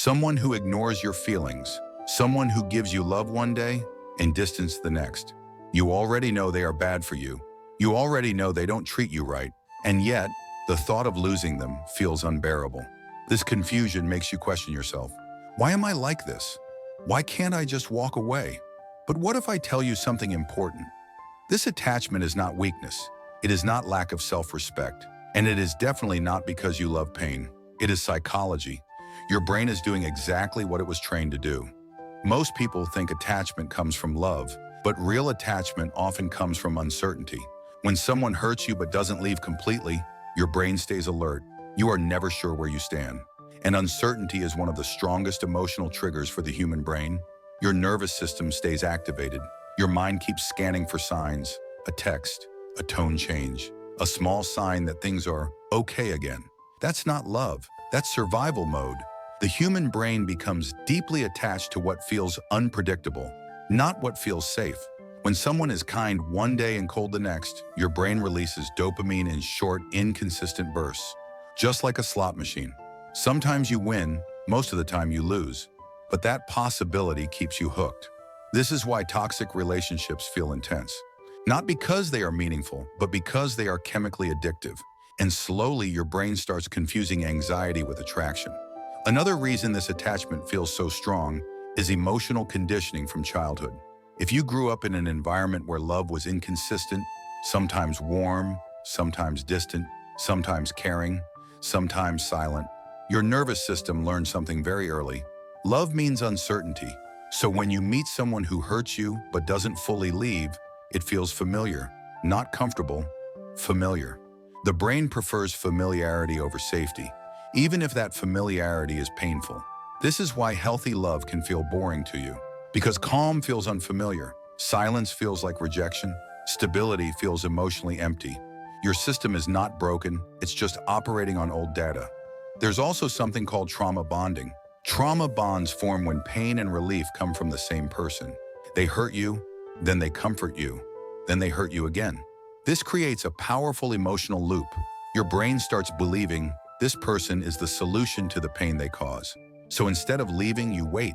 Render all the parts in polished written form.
Someone who ignores your feelings, someone who gives you love one day and distance the next. You already know they are bad for you. You already know they don't treat you right. And yet, the thought of losing them feels unbearable. This confusion makes you question yourself. Why am I like this? Why can't I just walk away? But what if I tell you something important? This attachment is not weakness. It is not lack of self-respect. And it is definitely not because you love pain. It is psychology. Your brain is doing exactly what it was trained to do. Most people think attachment comes from love, but real attachment often comes from uncertainty. When someone hurts you but doesn't leave completely, your brain stays alert. You are never sure where you stand. And uncertainty is one of the strongest emotional triggers for the human brain. Your nervous system stays activated. Your mind keeps scanning for signs, a text, a tone change, a small sign that things are okay again. That's not love, that's survival mode. The human brain becomes deeply attached to what feels unpredictable, not what feels safe. When someone is kind one day and cold the next, your brain releases dopamine in short, inconsistent bursts, just like a slot machine. Sometimes you win, most of the time you lose, but that possibility keeps you hooked. This is why toxic relationships feel intense. Not because they are meaningful, but because they are chemically addictive. And slowly your brain starts confusing anxiety with attraction. Another reason this attachment feels so strong is emotional conditioning from childhood. If you grew up in an environment where love was inconsistent, sometimes warm, sometimes distant, sometimes caring, sometimes silent, your nervous system learned something very early. Love means uncertainty. So when you meet someone who hurts you but doesn't fully leave, it feels familiar, not comfortable, familiar. The brain prefers familiarity over safety, even if that familiarity is painful. This is why healthy love can feel boring to you. Because calm feels unfamiliar, silence feels like rejection, stability feels emotionally empty. Your system is not broken, it's just operating on old data. There's also something called trauma bonding. Trauma bonds form when pain and relief come from the same person. They hurt you, then they comfort you, then they hurt you again. This creates a powerful emotional loop. Your brain starts believing this person is the solution to the pain they cause. So instead of leaving, you wait,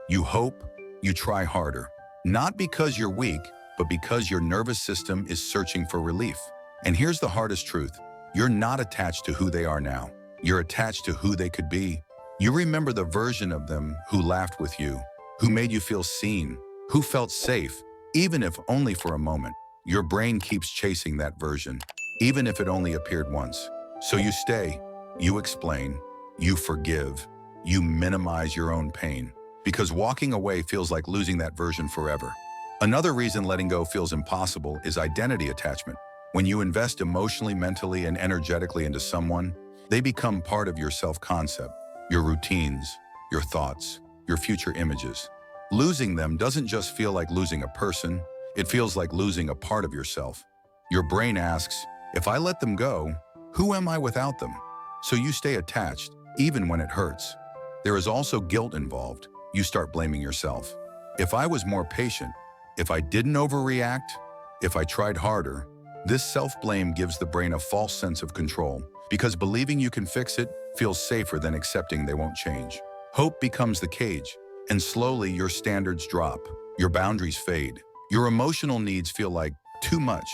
you hope, you try harder. Not because you're weak, but because your nervous system is searching for relief. And here's the hardest truth. You're not attached to who they are now. You're attached to who they could be. You remember the version of them who laughed with you, who made you feel seen, who felt safe, even if only for a moment. Your brain keeps chasing that version, even if it only appeared once. So you stay, you explain, you forgive, you minimize your own pain, because walking away feels like losing that version forever. Another reason letting go feels impossible is identity attachment. When you invest emotionally, mentally, and energetically into someone, they become part of your self-concept, your routines, your thoughts, your future images. Losing them doesn't just feel like losing a person, it feels like losing a part of yourself. Your brain asks, if I let them go, who am I without them? So you stay attached, even when it hurts. There is also guilt involved. You start blaming yourself. If I was more patient, if I didn't overreact, if I tried harder, this self-blame gives the brain a false sense of control, because believing you can fix it feels safer than accepting they won't change. Hope becomes the cage, and slowly your standards drop, your boundaries fade, your emotional needs feel like too much.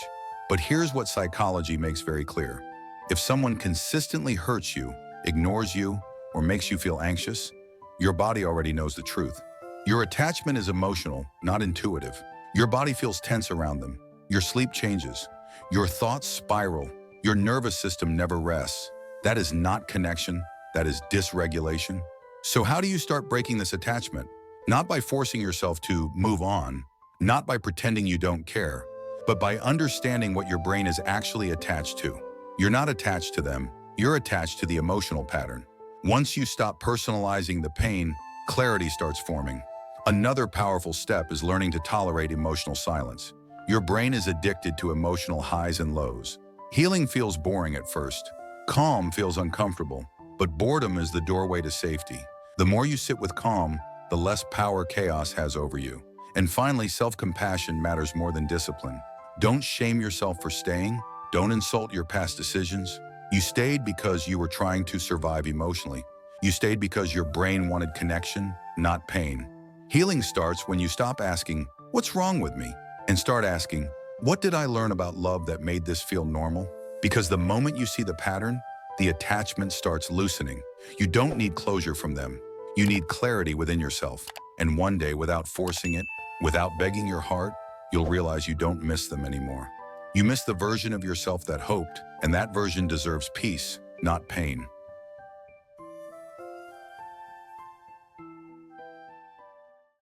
But here's what psychology makes very clear. If someone consistently hurts you, ignores you, or makes you feel anxious, your body already knows the truth. Your attachment is emotional, not intuitive. Your body feels tense around them. Your sleep changes. Your thoughts spiral. Your nervous system never rests. That is not connection. That is dysregulation. So how do you start breaking this attachment? Not by forcing yourself to move on, not by pretending you don't care, but by understanding what your brain is actually attached to. You're not attached to them. You're attached to the emotional pattern. Once you stop personalizing the pain, clarity starts forming. Another powerful step is learning to tolerate emotional silence. Your brain is addicted to emotional highs and lows. Healing feels boring at first. Calm feels uncomfortable, but boredom is the doorway to safety. The more you sit with calm, the less power chaos has over you. And finally, self-compassion matters more than discipline. Don't shame yourself for staying. Don't insult your past decisions. You stayed because you were trying to survive emotionally. You stayed because your brain wanted connection, not pain. Healing starts when you stop asking, "What's wrong with me?" and start asking, "What did I learn about love that made this feel normal?" Because the moment you see the pattern, the attachment starts loosening. You don't need closure from them. You need clarity within yourself. And one day, without forcing it, without begging your heart, you'll realize you don't miss them anymore. You miss the version of yourself that hoped, and that version deserves peace, not pain.